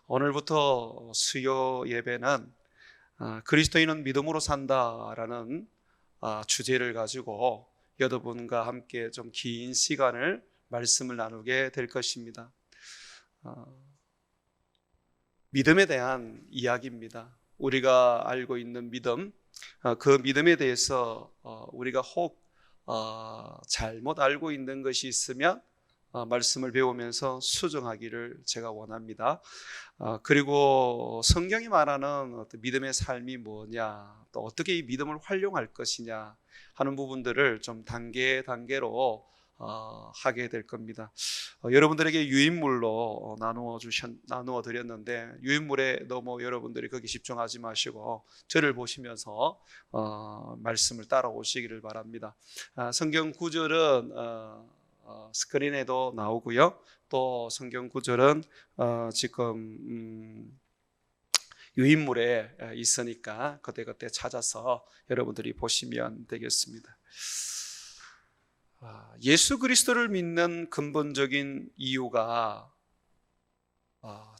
오늘부터 수요 예배는 그리스도인은 믿음으로 산다라는 주제를 가지고 여러분과 함께 좀 긴 시간을 말씀을 나누게 될 것입니다. 어, 믿음에 대한 이야기입니다. 우리가 알고 있는 믿음, 그 믿음에 대해서 우리가 혹 잘못 알고 있는 것이 있으면 말씀을 배우면서 수정하기를 제가 원합니다. 그리고 성경이 말하는 어떤 믿음의 삶이 뭐냐, 또 어떻게 이 믿음을 활용할 것이냐 하는 부분들을 좀 단계로 하게 될 겁니다. 여러분들에게 유인물로 나누어 드렸는데, 유인물에 너무 여러분들이 거기 집중하지 마시고 저를 보시면서 말씀을 따라오시기를 바랍니다. 성경 구절은 스크린에도 나오고요. 또 성경 구절은 지금 유인물에 있으니까 그때그때 찾아서 여러분들이 보시면 되겠습니다. 예수 그리스도를 믿는 근본적인 이유가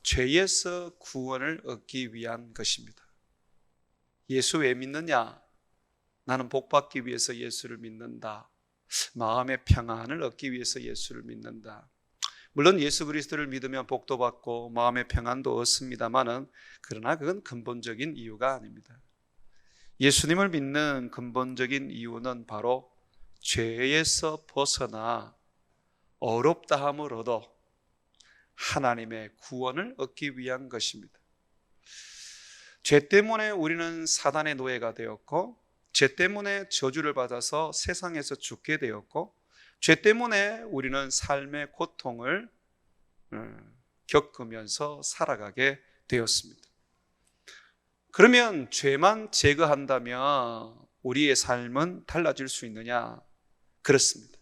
죄에서 구원을 얻기 위한 것입니다. 예수 왜 믿느냐? 나는 복받기 위해서 예수를 믿는다. 마음의 평안을 얻기 위해서 예수를 믿는다. 물론 예수 그리스도를 믿으면 복도 받고 마음의 평안도 얻습니다만은, 그러나 그건 근본적인 이유가 아닙니다. 예수님을 믿는 근본적인 이유는 바로 죄에서 벗어나 어렵다함을 얻어 하나님의 구원을 얻기 위한 것입니다. 죄 때문에 우리는 사단의 노예가 되었고, 죄 때문에 저주를 받아서 세상에서 죽게 되었고, 죄 때문에 우리는 삶의 고통을 겪으면서 살아가게 되었습니다. 그러면 죄만 제거한다면 우리의 삶은 달라질 수 있느냐? 그렇습니다.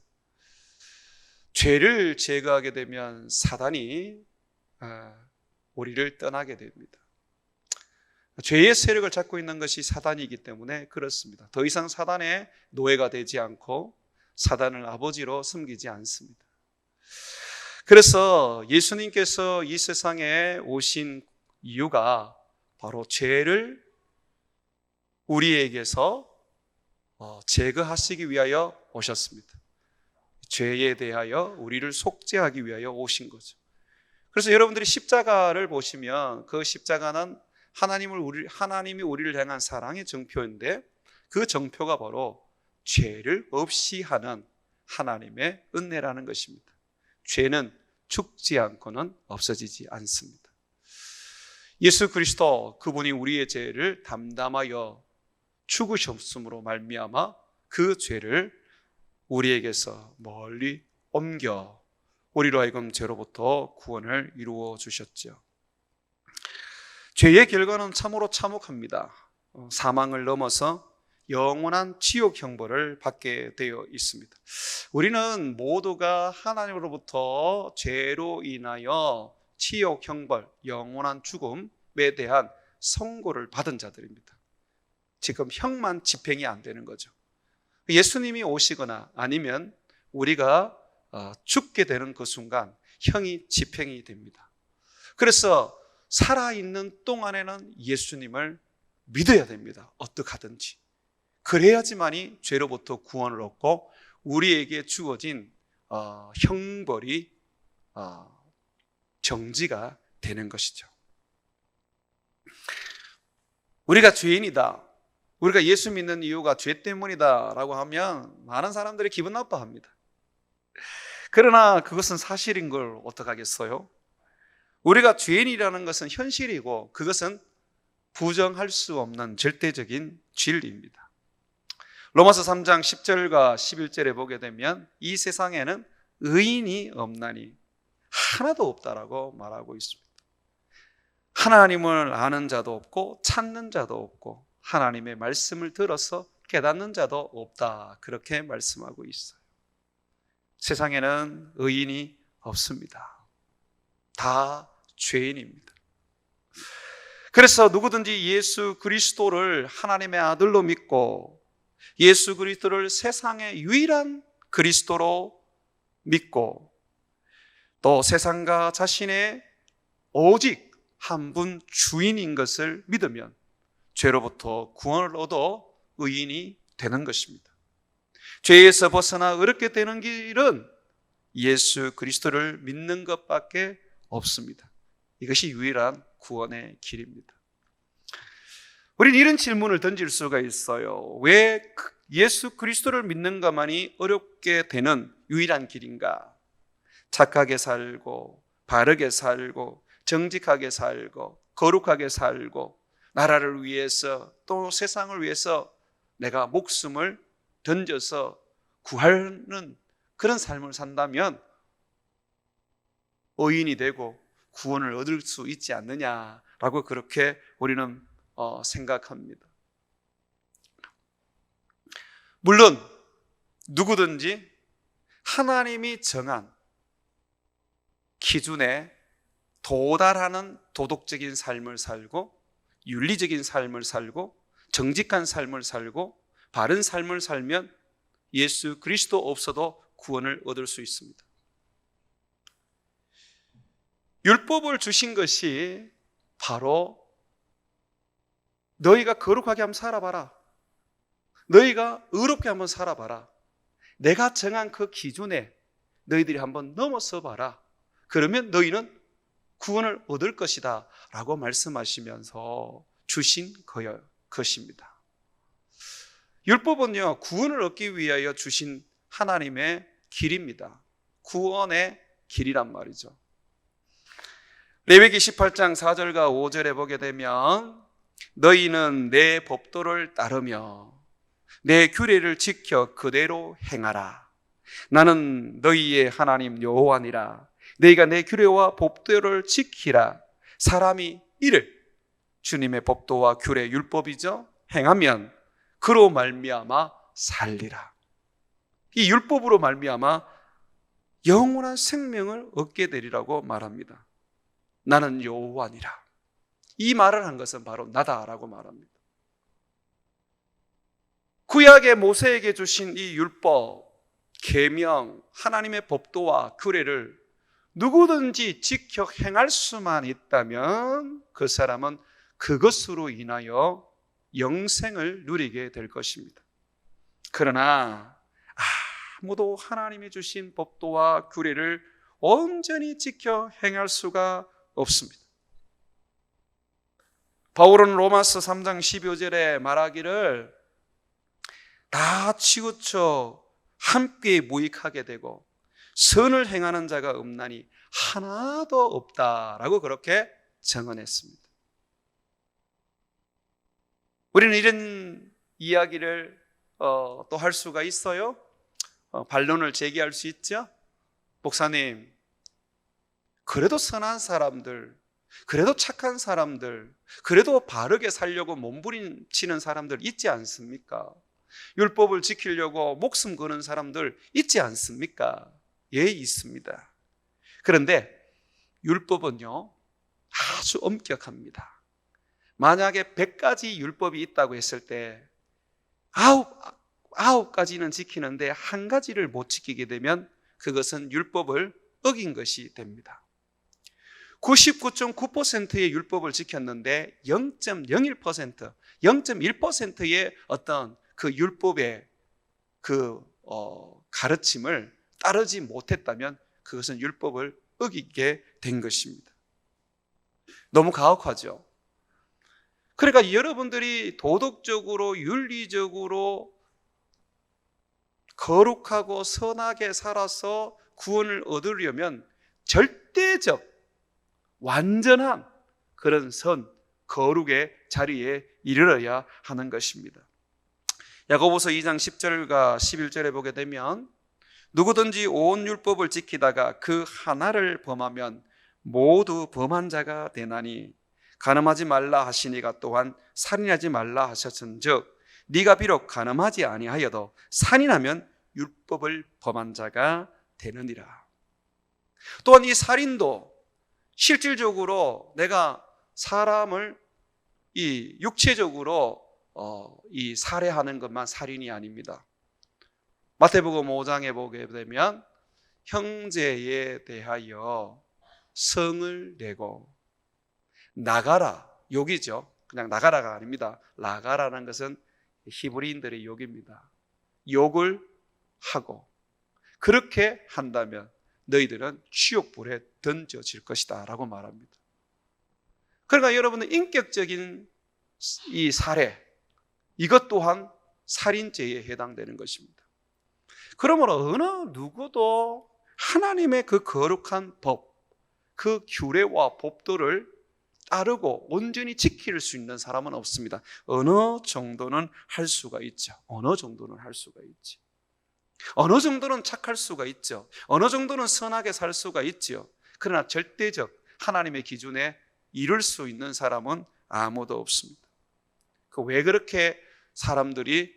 죄를 제거하게 되면 사단이 우리를 떠나게 됩니다. 죄의 세력을 잡고 있는 것이 사단이기 때문에 그렇습니다. 더 이상 사단의 노예가 되지 않고 사단을 아버지로 섬기지 않습니다. 그래서 예수님께서 이 세상에 오신 이유가 바로 죄를 우리에게서 제거하시기 위하여 오셨습니다. 죄에 대하여 우리를 속죄하기 위하여 오신 거죠. 그래서 여러분들이 십자가를 보시면 그 십자가는 하나님이 우리를 향한 사랑의 정표인데, 그 정표가 바로 죄를 없이 하는 하나님의 은혜라는 것입니다. 죄는 죽지 않고는 없어지지 않습니다. 예수 그리스도, 그분이 우리의 죄를 담당하여 죽으셨음으로 말미암아 그 죄를 우리에게서 멀리 옮겨 우리로 하여금 죄로부터 구원을 이루어 주셨죠. 죄의 결과는 참으로 참혹합니다. 사망을 넘어서 영원한 지옥 형벌을 받게 되어 있습니다. 우리는 모두가 하나님으로부터 죄로 인하여 지옥 형벌, 영원한 죽음에 대한 선고를 받은 자들입니다. 지금 형만 집행이 안 되는 거죠. 예수님이 오시거나 아니면 우리가 죽게 되는 그 순간 형이 집행이 됩니다. 그래서 살아있는 동안에는 예수님을 믿어야 됩니다. 어떻게 하든지. 그래야지만이 죄로부터 구원을 얻고 우리에게 주어진 형벌이 정지가 되는 것이죠. 우리가 죄인이다, 우리가 예수 믿는 이유가 죄 때문이다 라고 하면 많은 사람들이 기분 나빠합니다. 그러나 그것은 사실인 걸 어떡하겠어요? 우리가 죄인이라는 것은 현실이고, 그것은 부정할 수 없는 절대적인 진리입니다. 로마서 3장 10절과 11절에 보게 되면 이 세상에는 의인이 없나니 하나도 없다라고 말하고 있습니다. 하나님을 아는 자도 없고 찾는 자도 없고 하나님의 말씀을 들어서 깨닫는 자도 없다, 그렇게 말씀하고 있어요. 세상에는 의인이 없습니다. 다 죄인입니다. 그래서 누구든지 예수 그리스도를 하나님의 아들로 믿고 예수 그리스도를 세상의 유일한 그리스도로 믿고 또 세상과 자신의 오직 한 분 주인인 것을 믿으면 죄로부터 구원을 얻어 의인이 되는 것입니다. 죄에서 벗어나 의롭게 되는 길은 예수 그리스도를 믿는 것밖에 없습니다. 이것이 유일한 구원의 길입니다. 우리는 이런 질문을 던질 수가 있어요. 왜 예수 그리스도를 믿는 것만이 어렵게 되는 유일한 길인가? 착하게 살고 바르게 살고 정직하게 살고 거룩하게 살고 나라를 위해서 또 세상을 위해서 내가 목숨을 던져서 구하는 그런 삶을 산다면 의인이 되고 구원을 얻을 수 있지 않느냐라고 그렇게 우리는 생각합니다. 물론 누구든지 하나님이 정한 기준에 도달하는 도덕적인 삶을 살고 윤리적인 삶을 살고 정직한 삶을 살고 바른 삶을 살면 예수 그리스도 없어도 구원을 얻을 수 있습니다. 율법을 주신 것이 바로 너희가 거룩하게 한번 살아봐라. 너희가 의롭게 한번 살아봐라. 내가 정한 그 기준에 너희들이 한번 넘어서 봐라. 그러면 너희는 구원을 얻을 것이다 라고 말씀하시면서 주신 것입니다. 율법은요, 구원을 얻기 위하여 주신 하나님의 길입니다. 구원의 길이란 말이죠. 레위기 18장 4절과 5절에 보게 되면 너희는 내 법도를 따르며 내 규례를 지켜 그대로 행하라. 나는 너희의 하나님 여호와니라. 너희가 내 규례와 법도를 지키라. 사람이 이를 주님의 법도와 규례 율법이죠. 행하면 그로 말미암아 살리라. 이 율법으로 말미암아 영원한 생명을 얻게 되리라고 말합니다. 나는 여호와니라. 이 말을 한 것은 바로 나다라고 말합니다. 구약의 모세에게 주신 이 율법, 계명, 하나님의 법도와 규례를 누구든지 지켜 행할 수만 있다면 그 사람은 그것으로 인하여 영생을 누리게 될 것입니다. 그러나 아무도 하나님이 주신 법도와 규례를 온전히 지켜 행할 수가 없습니다. 바울은 로마서 3장 12절에 말하기를 다 치우쳐 함께 무익하게 되고 선을 행하는 자가 없나니 하나도 없다라고 그렇게 증언했습니다. 우리는 이런 이야기를 또 할 수가 있어요. 반론을 제기할 수 있죠. 목사님, 그래도 선한 사람들, 그래도 착한 사람들, 그래도 바르게 살려고 몸부림치는 사람들 있지 않습니까? 율법을 지키려고 목숨 거는 사람들 있지 않습니까? 예, 있습니다. 그런데 율법은요, 아주 엄격합니다. 만약에 100가지 율법이 있다고 했을 때 9가지는 지키는데 한 가지를 못 지키게 되면 그것은 율법을 어긴 것이 됩니다. 99.9%의 율법을 지켰는데 0.01%, 0.1%의 어떤 그 율법의 그 가르침을 따르지 못했다면 그것은 율법을 어기게 된 것입니다. 너무 가혹하죠. 그러니까 여러분들이 도덕적으로 윤리적으로 거룩하고 선하게 살아서 구원을 얻으려면 절대적 완전한 그런 선, 거룩의 자리에 이르러야 하는 것입니다. 야고보서 2장 10절과 11절에 보게 되면 누구든지 온 율법을 지키다가 그 하나를 범하면 모두 범한 자가 되나니 간음하지 말라 하시니가 또한 살인하지 말라 하셨은즉 네가 비록 간음하지 아니하여도 살인하면 율법을 범한 자가 되느니라. 또한 이 살인도 실질적으로 내가 사람을 이 육체적으로 이 살해하는 것만 살인이 아닙니다. 마태복음 5장에 보게 되면 형제에 대하여 성을 내고 나가라, 욕이죠. 그냥 나가라가 아닙니다. 나가라는 것은 히브리인들의 욕입니다. 욕을 하고 그렇게 한다면 너희들은 지옥불에 던져질 것이다 라고 말합니다. 그러니까 여러분은 인격적인 이 살해, 이것 또한 살인죄에 해당되는 것입니다. 그러므로 어느 누구도 하나님의 그 거룩한 법, 그 규례와 법도를 따르고 온전히 지킬 수 있는 사람은 없습니다. 어느 정도는 할 수가 있죠. 어느 정도는 할 수가 있지. 어느 정도는 착할 수가 있죠. 어느 정도는 선하게 살 수가 있죠. 그러나 절대적 하나님의 기준에 이룰 수 있는 사람은 아무도 없습니다. 왜 그렇게 사람들이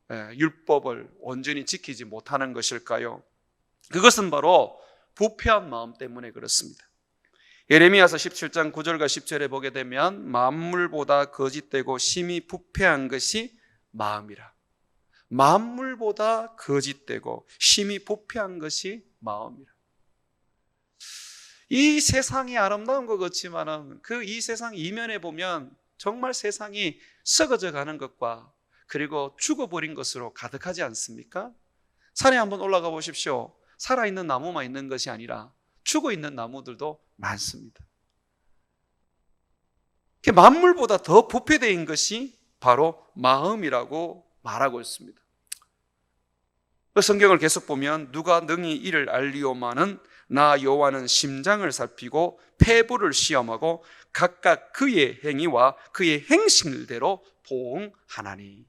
율법을 온전히 지키지 못하는 것일까요? 그것은 바로 부패한 마음 때문에 그렇습니다. 예레미야서 17장 9절과 10절에 보게 되면 만물보다 거짓되고 심히 부패한 것이 마음이라. 만물보다 거짓되고 심히 부패한 것이 마음이라. 이 세상이 아름다운 것 같지만은 그 이 세상 이면에 보면 정말 세상이 썩어져 가는 것과 그리고 죽어버린 것으로 가득하지 않습니까? 산에 한번 올라가 보십시오. 살아있는 나무만 있는 것이 아니라 죽어있는 나무들도 많습니다. 만물보다 더 부패된 것이 바로 마음이라고 말하고 있습니다. 성경을 계속 보면 누가 능히 이를 알리오마는 나 여호와는 심장을 살피고 폐부를 시험하고 각각 그의 행위와 그의 행실대로 보응하나니.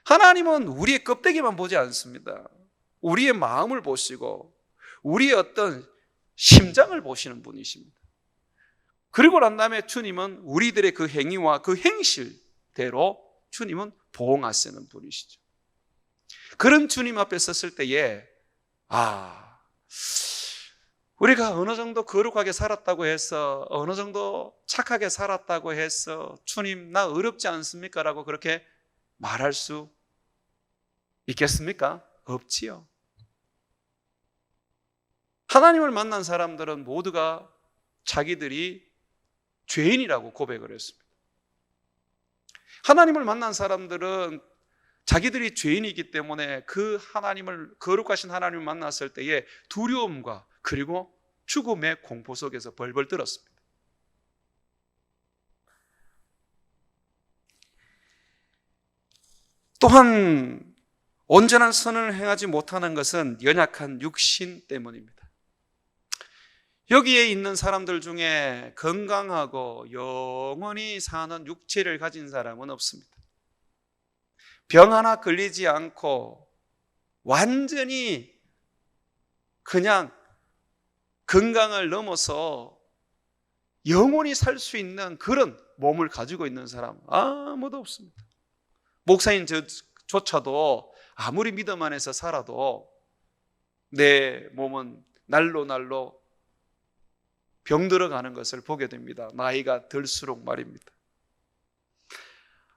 하나님은 우리의 껍데기만 보지 않습니다. 우리의 마음을 보시고 우리의 어떤 심장을 보시는 분이십니다. 그리고 난 다음에 주님은 우리들의 그 행위와 그 행실대로 주님은 보응하시는 분이시죠. 그런 주님 앞에 섰을 때에 우리가 어느 정도 거룩하게 살았다고 해서 어느 정도 착하게 살았다고 해서 주님 나 어렵지 않습니까? 라고 그렇게 말할 수 있겠습니까? 없지요. 하나님을 만난 사람들은 모두가 자기들이 죄인이라고 고백을 했습니다. 하나님을 만난 사람들은 자기들이 죄인이기 때문에 그 하나님을, 거룩하신 하나님을 만났을 때에 두려움과 그리고 죽음의 공포 속에서 벌벌 떨었습니다. 또한 온전한 선을 행하지 못하는 것은 연약한 육신 때문입니다. 여기에 있는 사람들 중에 건강하고 영원히 사는 육체를 가진 사람은 없습니다. 병 하나 걸리지 않고 완전히 그냥 건강을 넘어서 영원히 살 수 있는 그런 몸을 가지고 있는 사람 아무도 없습니다. 목사인 저조차도 아무리 믿음 안에서 살아도 내 몸은 날로 날로 병들어가는 것을 보게 됩니다. 나이가 들수록 말입니다.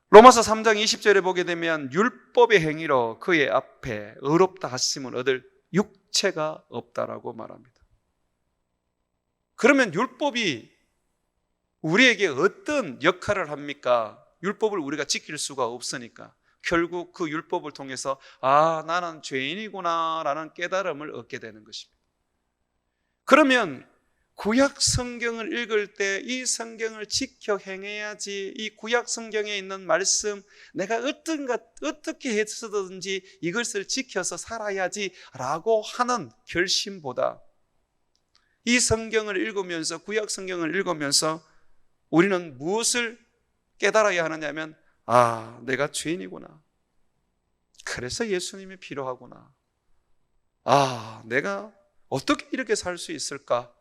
로마서 3장 20절에 보게 되면 율법의 행위로 그의 앞에 의롭다 하심을 얻을 육체가 없다라고 말합니다. 그러면 율법이 우리에게 어떤 역할을 합니까? 율법을 우리가 지킬 수가 없으니까 결국 그 율법을 통해서 나는 죄인이구나 라는 깨달음을 얻게 되는 것입니다. 그러면 구약 성경을 읽을 때 이 성경을 지켜 행해야지, 이 구약 성경에 있는 말씀 내가 어떻게 해서든지 이것을 지켜서 살아야지 라고 하는 결심보다 이 성경을 읽으면서, 구약 성경을 읽으면서 우리는 무엇을 깨달아야 하느냐면 내가 죄인이구나. 그래서 예수님이 필요하구나. 내가 어떻게 이렇게 살 수 있을까?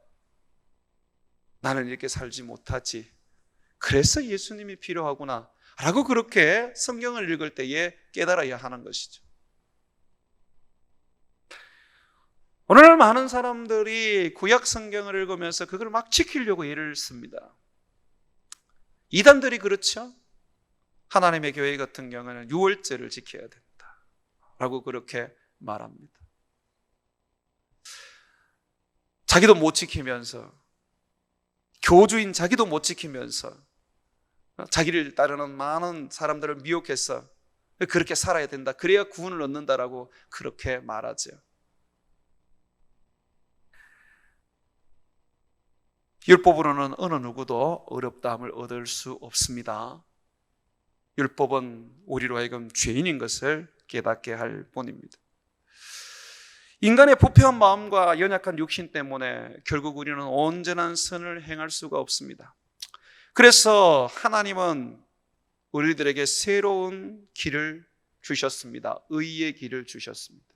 나는 이렇게 살지 못하지. 그래서 예수님이 필요하구나 라고 그렇게 성경을 읽을 때에 깨달아야 하는 것이죠. 오늘 많은 사람들이 구약 성경을 읽으면서 그걸 막 지키려고 애를 씁니다. 이단들이 그렇죠. 하나님의 교회 같은 경우는 유월절을 지켜야 된다 라고 그렇게 말합니다. 자기도 못 지키면서 교주인 자기도 못 지키면서 자기를 따르는 많은 사람들을 미혹해서 그렇게 살아야 된다, 그래야 구원을 얻는다라고 그렇게 말하죠. 율법으로는 어느 누구도 어렵다함을 얻을 수 없습니다. 율법은 우리로 하여금 죄인인 것을 깨닫게 할 뿐입니다. 인간의 부패한 마음과 연약한 육신 때문에 결국 우리는 온전한 선을 행할 수가 없습니다. 그래서 하나님은 우리들에게 새로운 길을 주셨습니다. 의의 길을 주셨습니다.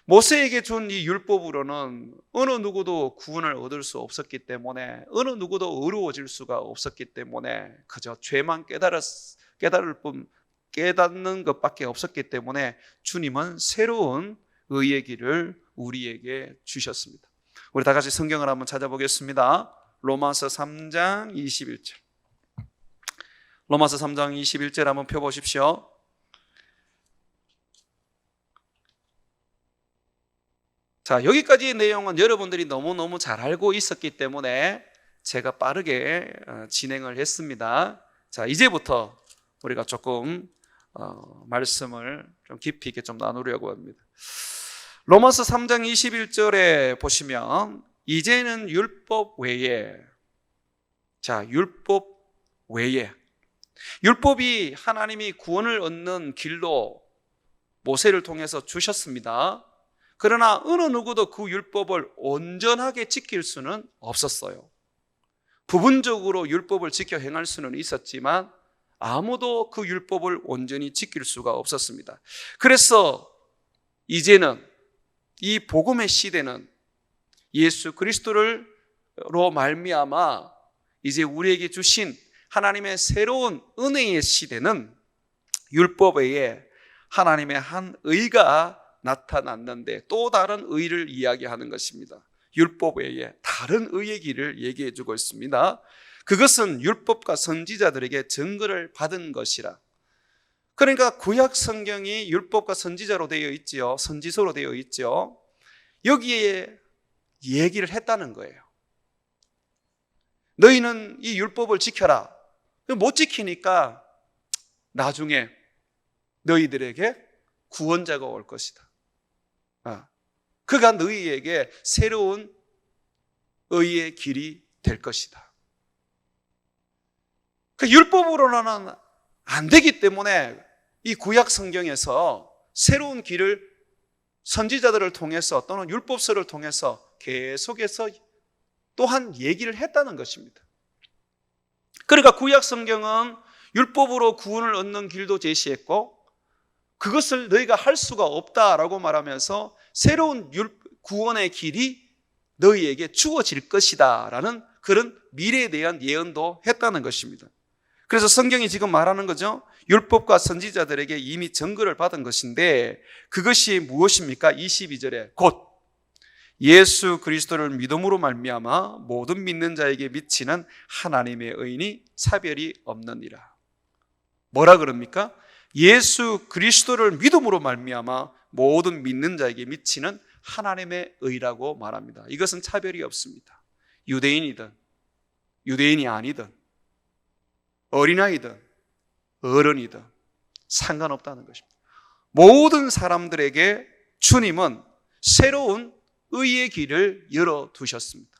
모세에게 준 이 율법으로는 어느 누구도 구원을 얻을 수 없었기 때문에, 어느 누구도 의로워질 수가 없었기 때문에 그저 죄만 깨닫는 것밖에 없었기 때문에 주님은 새로운 의의 길을 우리에게 주셨습니다. 우리 다 같이 성경을 한번 찾아보겠습니다. 로마서 3장 21절. 로마서 3장 21절 한번 펴보십시오. 자, 여기까지의 내용은 여러분들이 너무너무 잘 알고 있었기 때문에 제가 빠르게 진행을 했습니다. 자, 이제부터 우리가 조금 말씀을 좀 깊이 있게 좀 나누려고 합니다. 로마서 3장 21절에 보시면 이제는 율법 외에, 자, 율법 외에, 율법이 하나님이 구원을 얻는 길로 모세를 통해서 주셨습니다. 그러나 어느 누구도 그 율법을 온전하게 지킬 수는 없었어요. 부분적으로 율법을 지켜 행할 수는 있었지만 아무도 그 율법을 온전히 지킬 수가 없었습니다. 그래서 이제는 이 복음의 시대는 예수 그리스도로 말미암아 이제 우리에게 주신 하나님의 새로운 은혜의 시대는 율법 외에 하나님의 한 의가 나타났는데 또 다른 의를 이야기하는 것입니다. 율법 외에 다른 의의 길을 얘기해 주고 있습니다. 그것은 율법과 선지자들에게 증거를 받은 것이라. 그러니까 구약 성경이 율법과 선지자로 되어 있지요. 선지서로 되어 있죠. 여기에 얘기를 했다는 거예요. 너희는 이 율법을 지켜라. 못 지키니까 나중에 너희들에게 구원자가 올 것이다. 그가 너희에게 새로운 의의 길이 될 것이다. 그 율법으로는 안 되기 때문에 이 구약 성경에서 새로운 길을 선지자들을 통해서 또는 율법서를 통해서 계속해서 또한 얘기를 했다는 것입니다. 그러니까 구약 성경은 율법으로 구원을 얻는 길도 제시했고 그것을 너희가 할 수가 없다라고 말하면서 새로운 구원의 길이 너희에게 주어질 것이다 라는 그런 미래에 대한 예언도 했다는 것입니다. 그래서 성경이 지금 말하는 거죠. 율법과 선지자들에게 이미 증거를 받은 것인데 그것이 무엇입니까? 22절에 곧 예수 그리스도를 믿음으로 말미암아 모든 믿는 자에게 미치는 하나님의 의인이 차별이 없느니라. 뭐라 그럽니까? 예수 그리스도를 믿음으로 말미암아 모든 믿는 자에게 미치는 하나님의 의라고 말합니다. 이것은 차별이 없습니다. 유대인이든 유대인이 아니든 어린아이든 어른이든 상관없다는 것입니다. 모든 사람들에게 주님은 새로운 의의 길을 열어두셨습니다.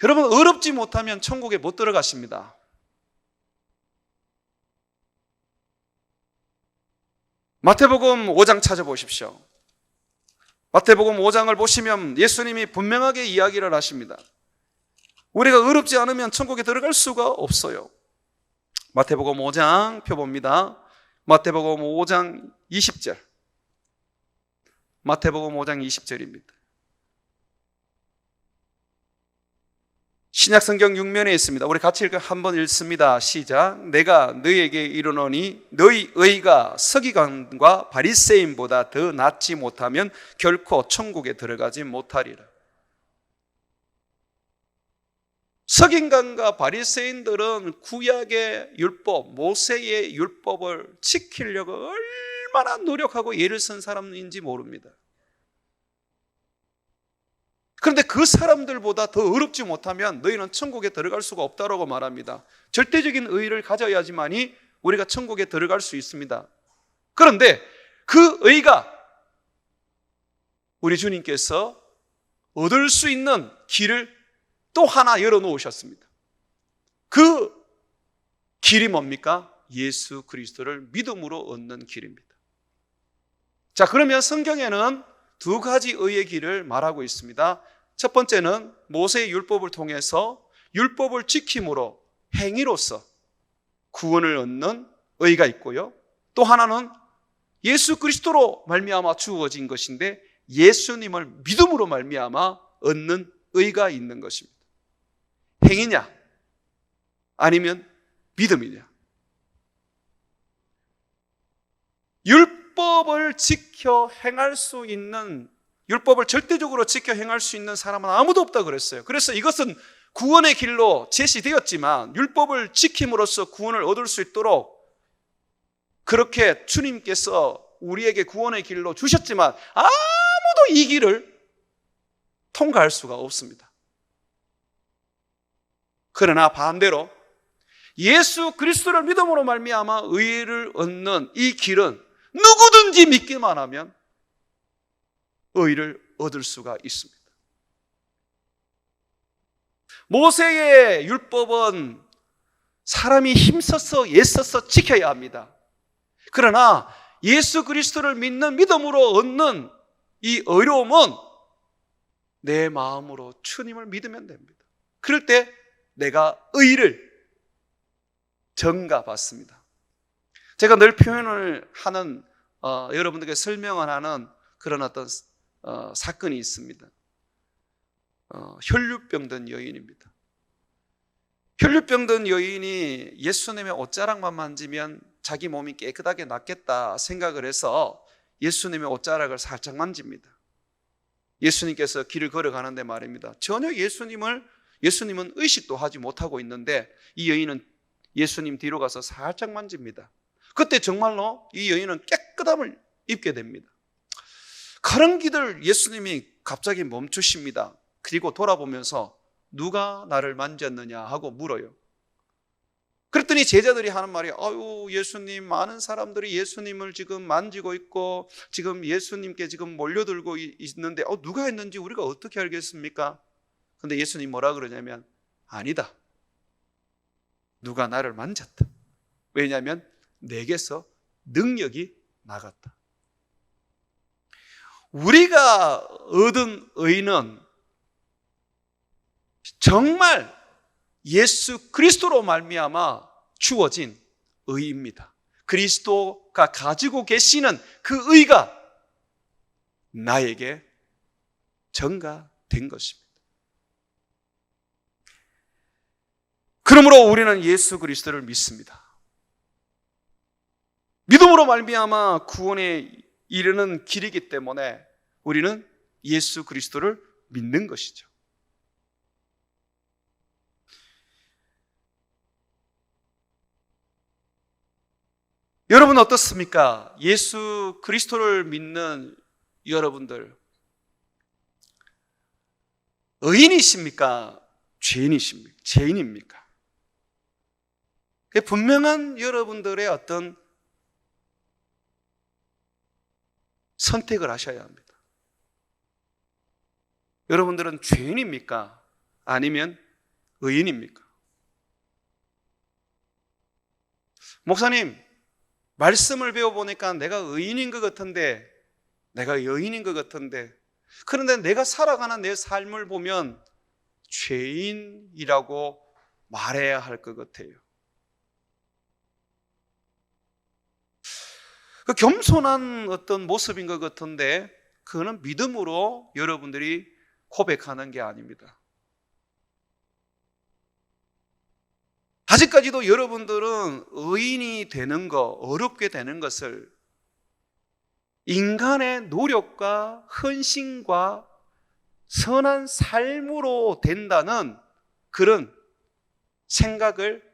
여러분, 어렵지 못하면 천국에 못 들어가십니다. 마태복음 5장 찾아보십시오. 마태복음 5장을 보시면 예수님이 분명하게 이야기를 하십니다. 우리가 어렵지 않으면 천국에 들어갈 수가 없어요. 마태복음 5장 펴봅니다. 마태복음 5장 20절. 마태복음 5장 20절입니다. 신약성경 6면에 있습니다. 우리 같이 한번 읽습니다. 시작. 내가 너희에게 이르노니 너희 의가 서기관과 바리새인보다 더 낫지 못하면 결코 천국에 들어가지 못하리라. 서기관과 바리새인들은 구약의 율법, 모세의 율법을 지키려고 얼마나 노력하고 예를 쓴 사람인지 모릅니다. 그런데 그 사람들보다 더 어렵지 못하면 너희는 천국에 들어갈 수가 없다라고 말합니다. 절대적인 의의를 가져야지만이 우리가 천국에 들어갈 수 있습니다. 그런데 그 의의가 우리 주님께서 얻을 수 있는 길을 또 하나 열어놓으셨습니다. 그 길이 뭡니까? 예수 그리스도를 믿음으로 얻는 길입니다. 자, 그러면 성경에는 두 가지 의의 길을 말하고 있습니다. 첫 번째는 모세의 율법을 통해서 율법을 지킴으로 행위로서 구원을 얻는 의가 있고요. 또 하나는 예수 그리스도로 말미암아 주어진 것인데 예수님을 믿음으로 말미암아 얻는 의가 있는 것입니다. 행위냐 아니면 믿음이냐. 율법을 지켜 행할 수 있는, 율법을 절대적으로 지켜 행할 수 있는 사람은 아무도 없다 그랬어요. 그래서 이것은 구원의 길로 제시되었지만 율법을 지킴으로써 구원을 얻을 수 있도록 그렇게 주님께서 우리에게 구원의 길로 주셨지만 아무도 이 길을 통과할 수가 없습니다. 그러나 반대로 예수 그리스도를 믿음으로 말미암아 의를 얻는 이 길은 누구든지 믿기만 하면 의를 얻을 수가 있습니다. 모세의 율법은 사람이 힘써서 애써서 지켜야 합니다. 그러나 예수 그리스도를 믿는 믿음으로 얻는 이 의로움은 내 마음으로 주님을 믿으면 됩니다. 그럴 때 내가 의를 전가받습니다. 제가 늘 표현을 하는 여러분들에게 설명을 하는 그런 어떤 사건이 있습니다. 혈류병 든 여인입니다. 혈류병 든 여인이 예수님의 옷자락만 만지면 자기 몸이 깨끗하게 낫겠다 생각을 해서 예수님의 옷자락을 살짝 만집니다. 예수님께서 길을 걸어가는데 말입니다. 전혀 예수님은 의식도 하지 못하고 있는데 이 여인은 예수님 뒤로 가서 살짝 만집니다. 그때 정말로 이 여인은 깨끗함을 입게 됩니다. 가는 길을 예수님이 갑자기 멈추십니다. 그리고 돌아보면서 누가 나를 만졌느냐 하고 물어요. 그랬더니 제자들이 하는 말이 아유 예수님, 많은 사람들이 예수님을 지금 만지고 있고 지금 예수님께 지금 몰려들고 있는데 누가 했는지 우리가 어떻게 알겠습니까? 근데 예수님 뭐라 그러냐면 아니다, 누가 나를 만졌다. 왜냐하면 내게서 능력이 나갔다. 우리가 얻은 의는 정말 예수 그리스도로 말미암아 주어진 의입니다. 그리스도가 가지고 계시는 그 의가 나에게 전가된 것입니다. 그러므로 우리는 예수 그리스도를 믿습니다. 믿음으로 말미암아 구원에 이르는 길이기 때문에 우리는 예수 그리스도를 믿는 것이죠. 여러분 어떻습니까? 예수 그리스도를 믿는 여러분들 의인이십니까? 죄인입니까? 분명한 여러분들의 어떤 선택을 하셔야 합니다. 여러분들은 죄인입니까? 아니면 의인입니까? 목사님, 말씀을 배워보니까 내가 의인인 것 같은데, 내가 여인인 것 같은데, 그런데 내가 살아가는 내 삶을 보면 죄인이라고 말해야 할 것 같아요. 그 겸손한 어떤 모습인 것 같은데 그거는 믿음으로 여러분들이 고백하는 게 아닙니다. 아직까지도 여러분들은 의인이 되는 거, 어렵게 되는 것을 인간의 노력과 헌신과 선한 삶으로 된다는 그런 생각을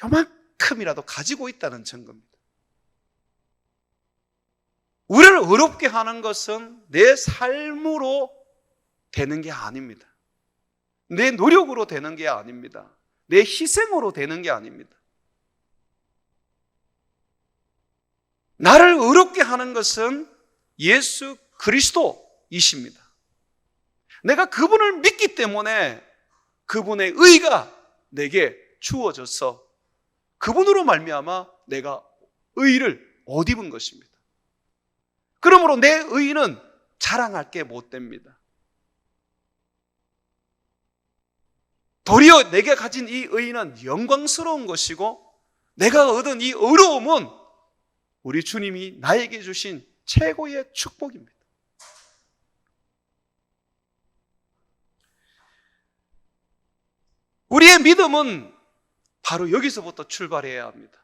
요만큼이라도 가지고 있다는 증거입니다. 우리를 어렵게 하는 것은 내 삶으로 되는 게 아닙니다. 내 노력으로 되는 게 아닙니다. 내 희생으로 되는 게 아닙니다. 나를 의롭게 하는 것은 예수 그리스도이십니다. 내가 그분을 믿기 때문에 그분의 의가 내게 주어져서 그분으로 말미암아 내가 의를 옷 입은 것입니다. 그러므로 내 의는 자랑할 게 못 됩니다. 도리어 내가 가진 이 의는 영광스러운 것이고 내가 얻은 이 의로움은 우리 주님이 나에게 주신 최고의 축복입니다. 우리의 믿음은 바로 여기서부터 출발해야 합니다.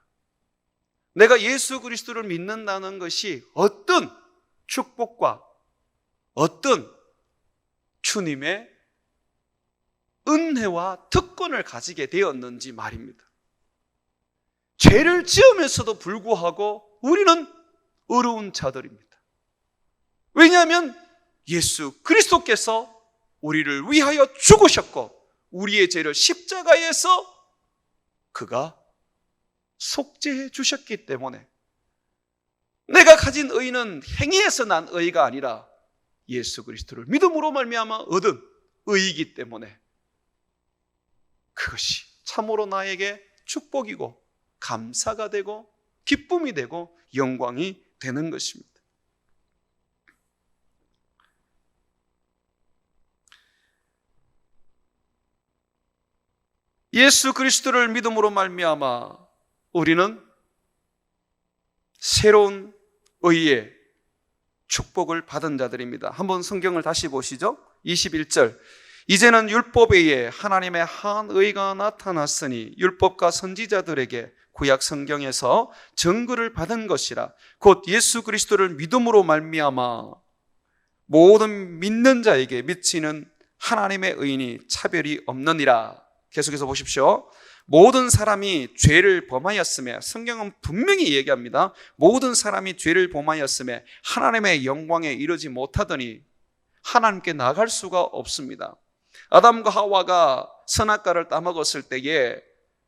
내가 예수 그리스도를 믿는다는 것이 어떤 축복과 어떤 주님의 은혜와 특권을 가지게 되었는지 말입니다. 죄를 지으면서도 불구하고 우리는 어려운 자들입니다. 왜냐하면 예수 그리스도께서 우리를 위하여 죽으셨고 우리의 죄를 십자가에서 그가 속죄해 주셨기 때문에 내가 가진 의는 행위에서 난 의가 아니라 예수 그리스도를 믿음으로 말미암아 얻은 의이기 때문에 그것이 참으로 나에게 축복이고 감사가 되고 기쁨이 되고 영광이 되는 것입니다. 예수 그리스도를 믿음으로 말미암아 우리는 새로운 의의 축복을 받은 자들입니다. 한번 성경을 다시 보시죠. 21절. 이제는 율법에 의해 하나님의 한 의가 나타났으니 율법과 선지자들에게 구약 성경에서 증거를 받은 것이라. 곧 예수 그리스도를 믿음으로 말미암아 모든 믿는 자에게 미치는 하나님의 의인이 차별이 없느니라. 계속해서 보십시오. 모든 사람이 죄를 범하였음에, 성경은 분명히 얘기합니다. 모든 사람이 죄를 범하였음에 하나님의 영광에 이르지 못하더니 하나님께 나갈 수가 없습니다. 아담과 하와가 선악과를 따먹었을 때에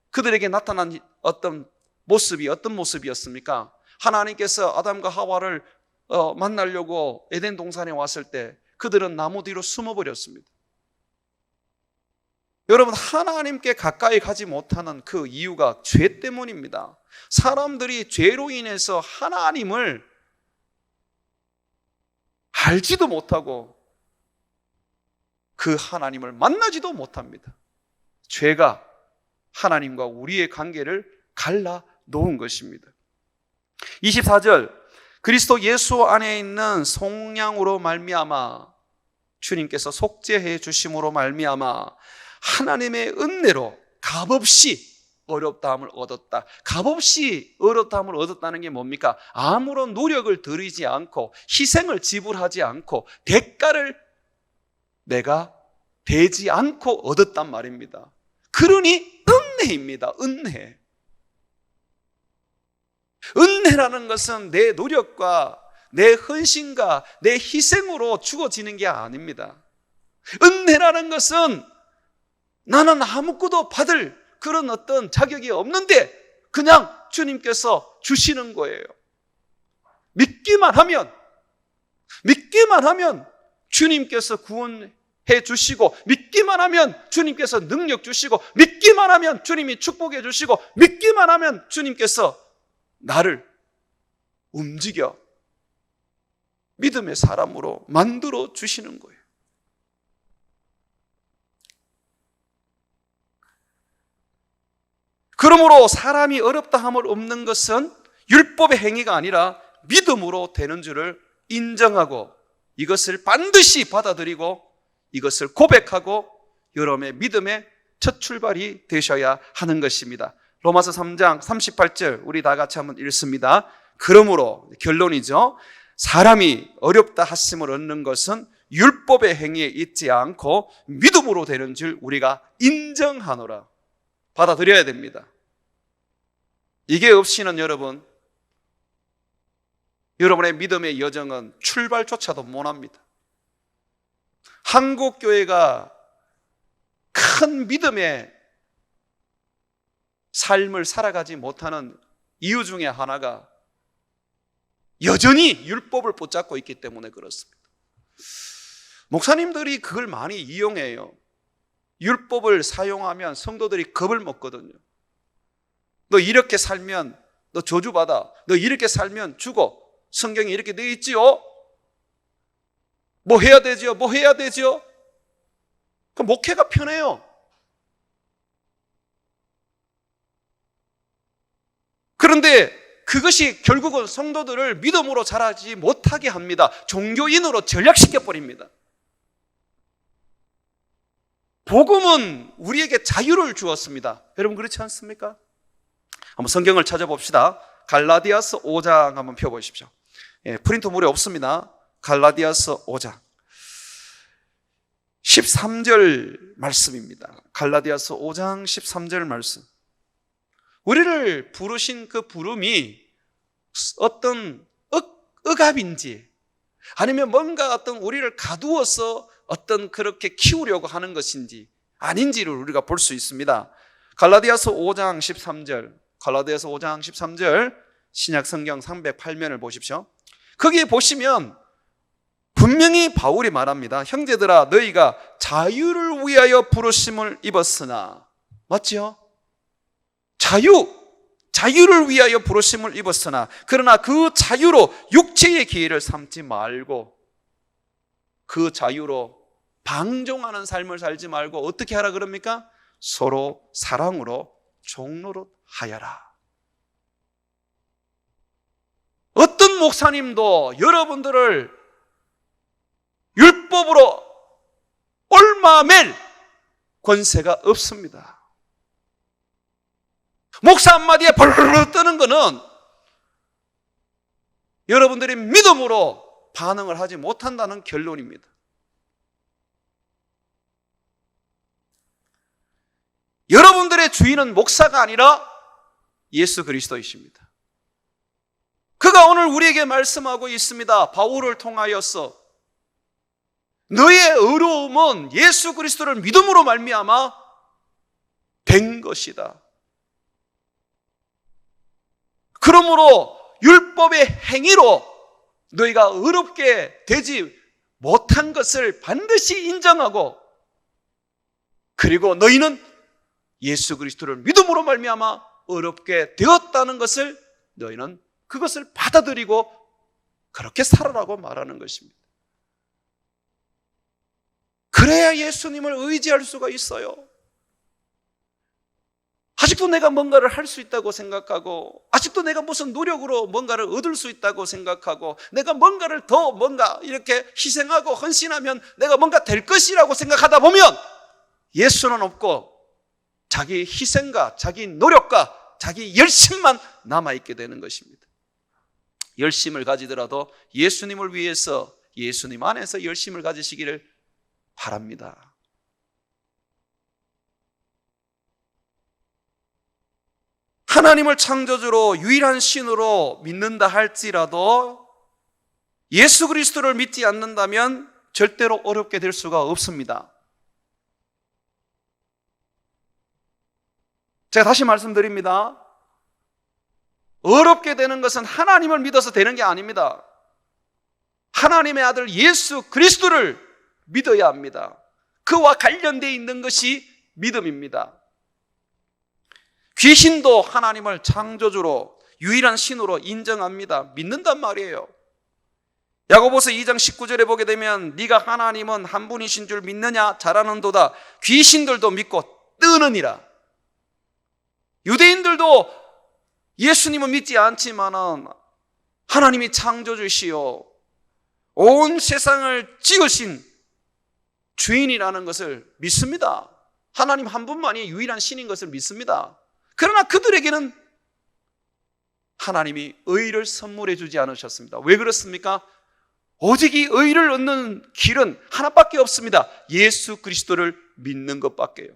그들에게 나타난 어떤 모습이었습니까? 하나님께서 아담과 하와를 만나려고 에덴 동산에 왔을 때 그들은 나무 뒤로 숨어버렸습니다. 여러분, 하나님께 가까이 가지 못하는 그 이유가 죄 때문입니다. 사람들이 죄로 인해서 하나님을 알지도 못하고 그 하나님을 만나지도 못합니다. 죄가 하나님과 우리의 관계를 갈라 놓은 것입니다. 24절. 그리스도 예수 안에 있는 속량으로 말미암아 주님께서 속죄해 주심으로 말미암아 하나님의 은혜로 값없이 어렵다함을 얻었다. 값없이 어렵다함을 얻었다는 게 뭡니까? 아무런 노력을 들이지 않고 희생을 지불하지 않고 대가를 내가 대지 않고 얻었단 말입니다. 그러니 은혜입니다. 은혜. 은혜라는 것은 내 노력과 내 헌신과 내 희생으로 주어지는 게 아닙니다. 은혜라는 것은 나는 아무것도 받을 그런 어떤 자격이 없는데 그냥 주님께서 주시는 거예요. 믿기만 하면 주님께서 구원해 주시고, 믿기만 하면 주님께서 능력 주시고, 믿기만 하면 주님이 축복해 주시고, 믿기만 하면 주님께서 나를 움직여 믿음의 사람으로 만들어 주시는 거예요. 그러므로 사람이 어렵다 함을 없는 것은 율법의 행위가 아니라 믿음으로 되는 줄을 인정하고 이것을 반드시 받아들이고 이것을 고백하고 여러분의 믿음의 첫 출발이 되셔야 하는 것입니다. 로마서 3장 38절 우리 다 같이 한번 읽습니다. 그러므로 결론이죠. 사람이 어렵다 하심을 얻는 것은 율법의 행위에 있지 않고 믿음으로 되는 줄 우리가 인정하노라. 받아들여야 됩니다. 이게 없이는 여러분의 믿음의 여정은 출발조차도 못합니다. 한국 교회가 큰 믿음의 삶을 살아가지 못하는 이유 중에 하나가 여전히 율법을 붙잡고 있기 때문에 그렇습니다. 목사님들이 그걸 많이 이용해요. 율법을 사용하면 성도들이 겁을 먹거든요. 너 이렇게 살면 너 저주받아. 너 이렇게 살면 죽어. 성경에 이렇게 되어 있지요? 뭐 해야 되지요? 뭐 해야 되지요? 그 목회가 편해요. 그런데 그것이 결국은 성도들을 믿음으로 자라지 못하게 합니다. 종교인으로 전락시켜 버립니다. 복음은 우리에게 자유를 주었습니다. 여러분 그렇지 않습니까? 한번 성경을 찾아봅시다. 갈라디아서 5장 한번 펴보십시오. 프린트물에 없습니다. 갈라디아서 5장 13절 말씀입니다. 갈라디아서 5장 13절 말씀. 우리를 부르신 그 부름이 어떤 억압인지 아니면 뭔가 어떤 우리를 가두어서 어떤 그렇게 키우려고 하는 것인지 아닌지를 우리가 볼 수 있습니다. 갈라디아서 5장 13절, 갈라디아서 5장 13절 신약 성경 308면을 보십시오. 거기에 보시면 분명히 바울이 말합니다. 형제들아 너희가 자유를 위하여 부르심을 입었으나, 맞죠? 자유를 위하여 부르심을 입었으나 그러나 그 자유로 육체의 기회를 삼지 말고 그 자유로 방종하는 삶을 살지 말고 어떻게 하라 그럽니까? 서로 사랑으로 종노릇 하여라. 어떤 목사님도 여러분들을 율법으로 얽매일 권세가 없습니다. 목사 한마디에 벌르르 뜨는 것은 여러분들이 믿음으로 반응을 하지 못한다는 결론입니다. 여러분들의 주인은 목사가 아니라 예수 그리스도이십니다. 그가 오늘 우리에게 말씀하고 있습니다. 바울을 통하여서 너의 의로움은 예수 그리스도를 믿음으로 말미암아 된 것이다. 그러므로 율법의 행위로 너희가 의롭게 되지 못한 것을 반드시 인정하고 그리고 너희는 예수 그리스도를 믿음으로 말미암아 의롭게 되었다는 것을 너희는 그것을 받아들이고 그렇게 살아라고 말하는 것입니다. 그래야 예수님을 의지할 수가 있어요. 아직도 내가 뭔가를 할 수 있다고 생각하고 아직도 내가 무슨 노력으로 뭔가를 얻을 수 있다고 생각하고 내가 뭔가를 더 뭔가 이렇게 희생하고 헌신하면 내가 뭔가 될 것이라고 생각하다 보면 예수는 없고 자기 희생과 자기 노력과 자기 열심만 남아있게 되는 것입니다. 열심을 가지더라도 예수님을 위해서 예수님 안에서 열심을 가지시기를 바랍니다. 하나님을 창조주로 유일한 신으로 믿는다 할지라도 예수 그리스도를 믿지 않는다면 절대로 어렵게 될 수가 없습니다. 제가 다시 말씀드립니다. 어렵게 되는 것은 하나님을 믿어서 되는 게 아닙니다. 하나님의 아들 예수 그리스도를 믿어야 합니다. 그와 관련되어 있는 것이 믿음입니다. 귀신도 하나님을 창조주로 유일한 신으로 인정합니다. 믿는단 말이에요. 야고보서 2장 19절에 보게 되면 네가 하나님은 한 분이신 줄 믿느냐 잘하는도다. 귀신들도 믿고 뜨느니라. 유대인들도 예수님은 믿지 않지만은 하나님이 창조주시요 온 세상을 지으신 주인이라는 것을 믿습니다. 하나님 한 분만이 유일한 신인 것을 믿습니다. 그러나 그들에게는 하나님이 의를 선물해 주지 않으셨습니다. 왜 그렇습니까? 오직 이 의를 얻는 길은 하나밖에 없습니다. 예수 그리스도를 믿는 것밖에요.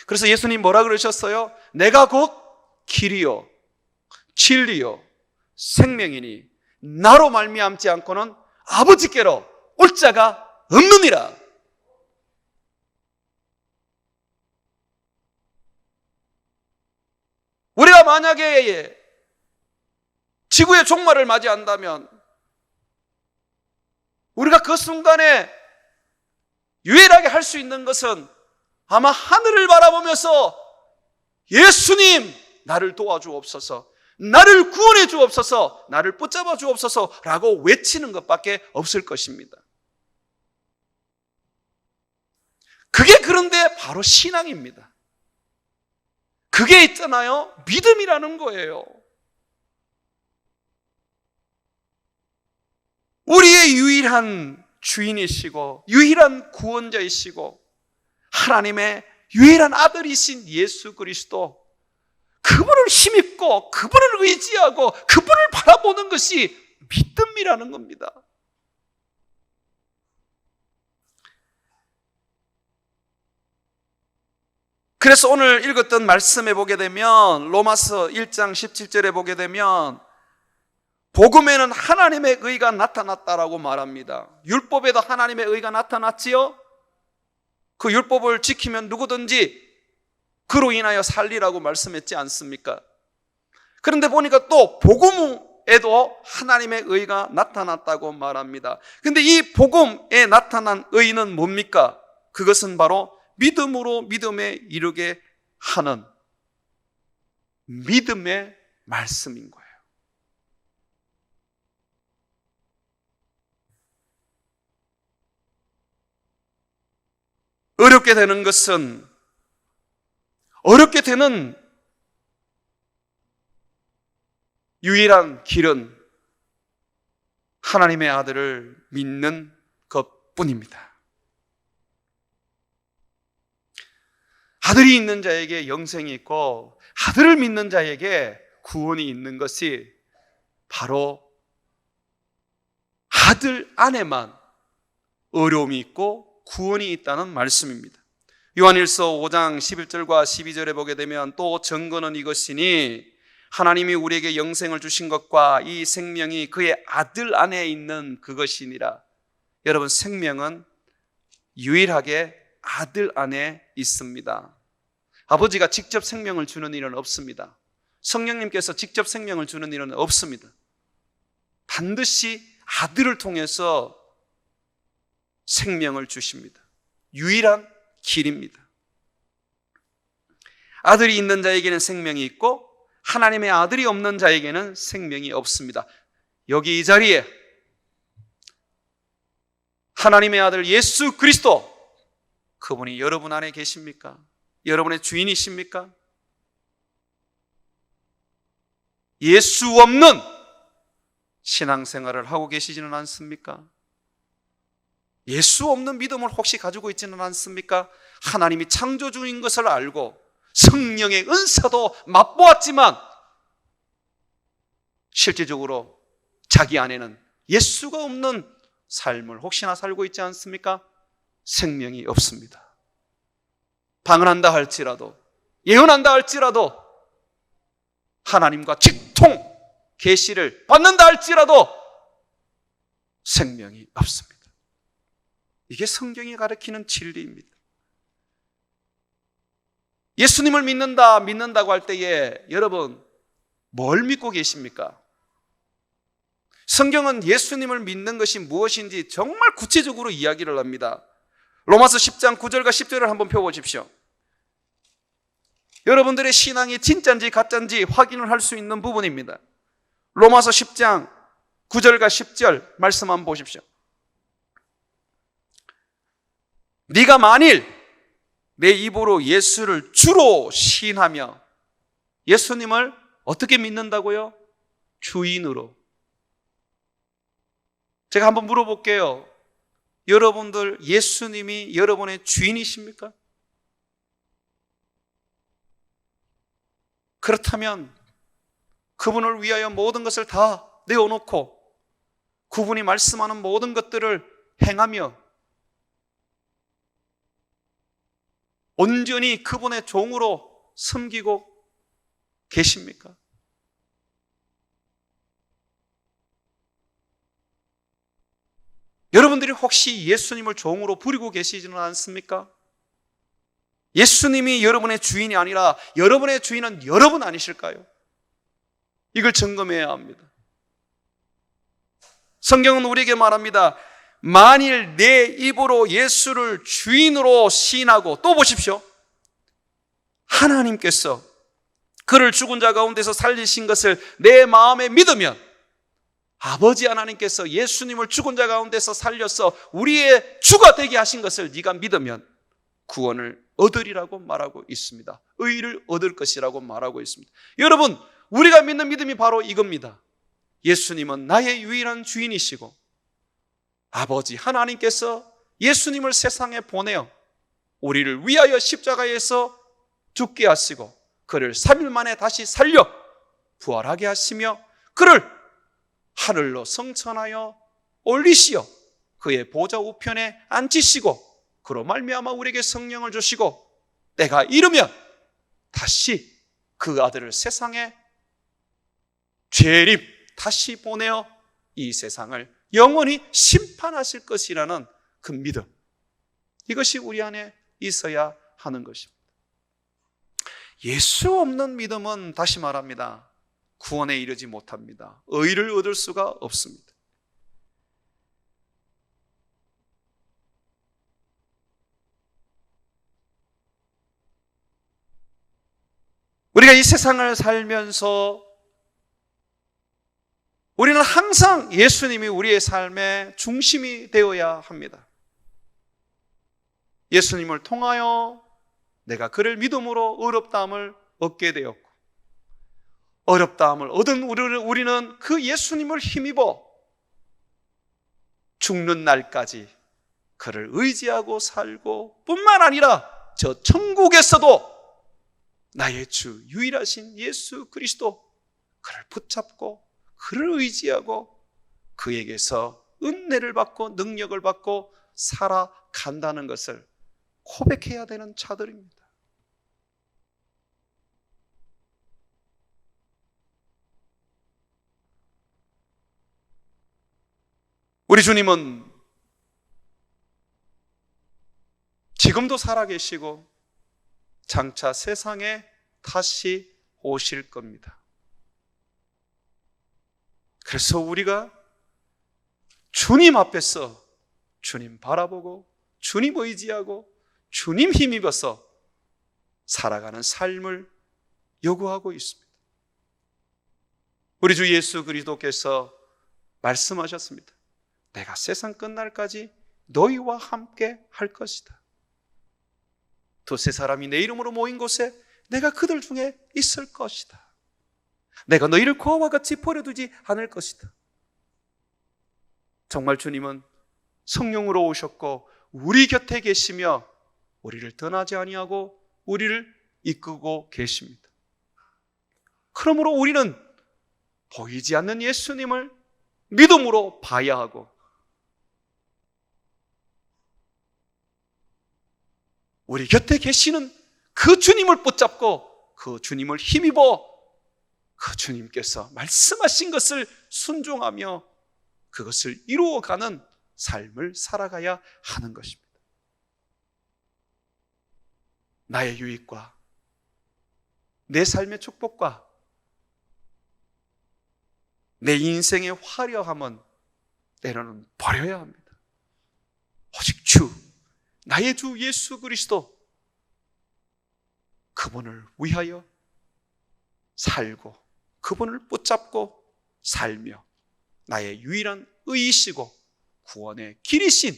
그래서 예수님 뭐라 그러셨어요? 내가 곧 길이요 진리요 생명이니 나로 말미암지 않고는 아버지께로 올 자가 없느니라. 우리가 만약에 지구의 종말을 맞이한다면 우리가 그 순간에 유일하게 할 수 있는 것은 아마 하늘을 바라보면서 예수님 나를 도와주옵소서, 나를 구원해 주옵소서, 나를 붙잡아 주옵소서 라고 외치는 것밖에 없을 것입니다. 그게 그런데 바로 신앙입니다. 그게 있잖아요, 믿음이라는 거예요. 우리의 유일한 주인이시고 유일한 구원자이시고 하나님의 유일한 아들이신 예수 그리스도, 그분을 힘입고 그분을 의지하고 그분을 바라보는 것이 믿음이라는 겁니다. 그래서 오늘 읽었던 말씀에 보게 되면 로마서 1장 17절에 보게 되면 복음에는 하나님의 의가 나타났다라고 말합니다. 율법에도 하나님의 의가 나타났지요. 그 율법을 지키면 누구든지 그로 인하여 살리라고 말씀했지 않습니까? 그런데 보니까 또 복음에도 하나님의 의가 나타났다고 말합니다. 그런데 이 복음에 나타난 의는 뭡니까? 그것은 바로 믿음으로 믿음에 이르게 하는 믿음의 말씀인 거예요. 어렵게 되는 것은, 어렵게 되는 유일한 길은 하나님의 아들을 믿는 것뿐입니다. 아들이 있는 자에게 영생이 있고 아들을 믿는 자에게 구원이 있는 것이 바로 아들 안에만 어려움이 있고 구원이 있다는 말씀입니다. 요한일서 5장 11절과 12절에 보게 되면 또 증거는 이것이니 하나님이 우리에게 영생을 주신 것과 이 생명이 그의 아들 안에 있는 그것이니라. 여러분, 생명은 유일하게 아들 안에 있습니다. 아버지가 직접 생명을 주는 일은 없습니다. 성령님께서 직접 생명을 주는 일은 없습니다. 반드시 아들을 통해서 생명을 주십니다. 유일한 길입니다. 아들이 있는 자에게는 생명이 있고 하나님의 아들이 없는 자에게는 생명이 없습니다. 여기 이 자리에 하나님의 아들 예수 그리스도, 그분이 여러분 안에 계십니까? 여러분의 주인이십니까? 예수 없는 신앙생활을 하고 계시지는 않습니까? 예수 없는 믿음을 혹시 가지고 있지는 않습니까? 하나님이 창조주인 것을 알고 성령의 은사도 맛보았지만 실제적으로 자기 안에는 예수가 없는 삶을 혹시나 살고 있지 않습니까? 생명이 없습니다. 방언한다 할지라도, 예언한다 할지라도, 하나님과 직통 계시를 받는다 할지라도 생명이 없습니다. 이게 성경이 가르치는 진리입니다. 예수님을 믿는다고 할 때에 여러분 뭘 믿고 계십니까? 성경은 예수님을 믿는 것이 무엇인지 정말 구체적으로 이야기를 합니다. 로마서 10장 9절과 10절을 한번 펴보십시오. 여러분들의 신앙이 진짜인지 가짜인지 확인을 할 수 있는 부분입니다. 로마서 10장 9절과 10절 말씀 한번 보십시오. 네가 만일 내 입으로 예수를 주로 시인하며, 예수님을 어떻게 믿는다고요? 주인으로. 제가 한번 물어볼게요. 여러분들 예수님이 여러분의 주인이십니까? 그렇다면 그분을 위하여 모든 것을 다 내어놓고 그분이 말씀하는 모든 것들을 행하며 온전히 그분의 종으로 섬기고 계십니까? 여러분들이 혹시 예수님을 종으로 부리고 계시지는 않습니까? 예수님이 여러분의 주인이 아니라 여러분의 주인은 여러분 아니실까요? 이걸 점검해야 합니다. 성경은 우리에게 말합니다. 만일 내 입으로 예수를 주인으로 시인하고, 또 보십시오, 하나님께서 그를 죽은 자 가운데서 살리신 것을 내 마음에 믿으면, 아버지 하나님께서 예수님을 죽은 자 가운데서 살려서 우리의 주가 되게 하신 것을 네가 믿으면 구원을 얻으리라고 말하고 있습니다. 의를 얻을 것이라고 말하고 있습니다. 여러분, 우리가 믿는 믿음이 바로 이겁니다. 예수님은 나의 유일한 주인이시고 아버지 하나님께서 예수님을 세상에 보내어 우리를 위하여 십자가에서 죽게 하시고 그를 3일 만에 다시 살려 부활하게 하시며 그를 하늘로 성천하여 올리시어 그의 보좌 우편에 앉히시고 그로 말미암아 우리에게 성령을 주시고 때가 이르면 다시 그 아들을 세상에 재림 다시 보내어 이 세상을 영원히 심판하실 것이라는 그 믿음, 이것이 우리 안에 있어야 하는 것입니다. 예수 없는 믿음은, 다시 말합니다, 구원에 이르지 못합니다. 의를 얻을 수가 없습니다. 우리가 이 세상을 살면서 우리는 항상 예수님이 우리의 삶의 중심이 되어야 합니다. 예수님을 통하여 내가 그를 믿음으로 어렵다함을 얻게 되었고, 어렵다함을 얻은 우리는 그 예수님을 힘입어 죽는 날까지 그를 의지하고 살고, 뿐만 아니라 저 천국에서도 나의 주 유일하신 예수 그리스도, 그를 붙잡고 그를 의지하고 그에게서 은혜를 받고 능력을 받고 살아간다는 것을 고백해야 되는 자들입니다. 우리 주님은 지금도 살아계시고 장차 세상에 다시 오실 겁니다. 그래서 우리가 주님 앞에서 주님 바라보고 주님 의지하고 주님 힘입어서 살아가는 삶을 요구하고 있습니다. 우리 주 예수 그리스도께서 말씀하셨습니다. 내가 세상 끝날까지 너희와 함께 할 것이다. 두세 사람이 내 이름으로 모인 곳에 내가 그들 중에 있을 것이다. 내가 너희를 그와 같이 버려두지 않을 것이다. 정말 주님은 성령으로 오셨고 우리 곁에 계시며 우리를 떠나지 아니하고 우리를 이끌고 계십니다. 그러므로 우리는 보이지 않는 예수님을 믿음으로 봐야 하고, 우리 곁에 계시는 그 주님을 붙잡고 그 주님을 힘입어 그 주님께서 말씀하신 것을 순종하며 그것을 이루어가는 삶을 살아가야 하는 것입니다. 나의 유익과 내 삶의 축복과 내 인생의 화려함은 때로는 버려야 합니다. 오직 주, 나의 주 예수 그리스도, 그분을 위하여 살고 그분을 붙잡고 살며 나의 유일한 의이시고 구원의 길이신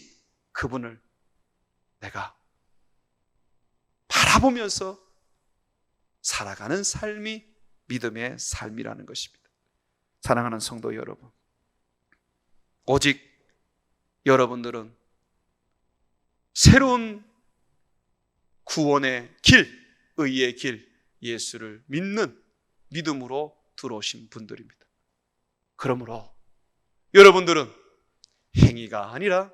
그분을 내가 바라보면서 살아가는 삶이 믿음의 삶이라는 것입니다. 사랑하는 성도 여러분, 오직 여러분들은 새로운 구원의 길, 의의 길, 예수를 믿는 믿음으로 들어오신 분들입니다. 그러므로 여러분들은 행위가 아니라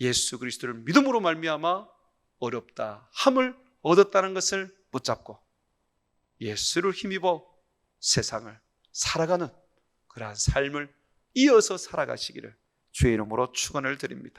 예수 그리스도를 믿음으로 말미암아 어렵다 함을 얻었다는 것을 붙잡고 예수를 힘입어 세상을 살아가는 그러한 삶을 이어서 살아가시기를 주의 이름으로 축원을 드립니다.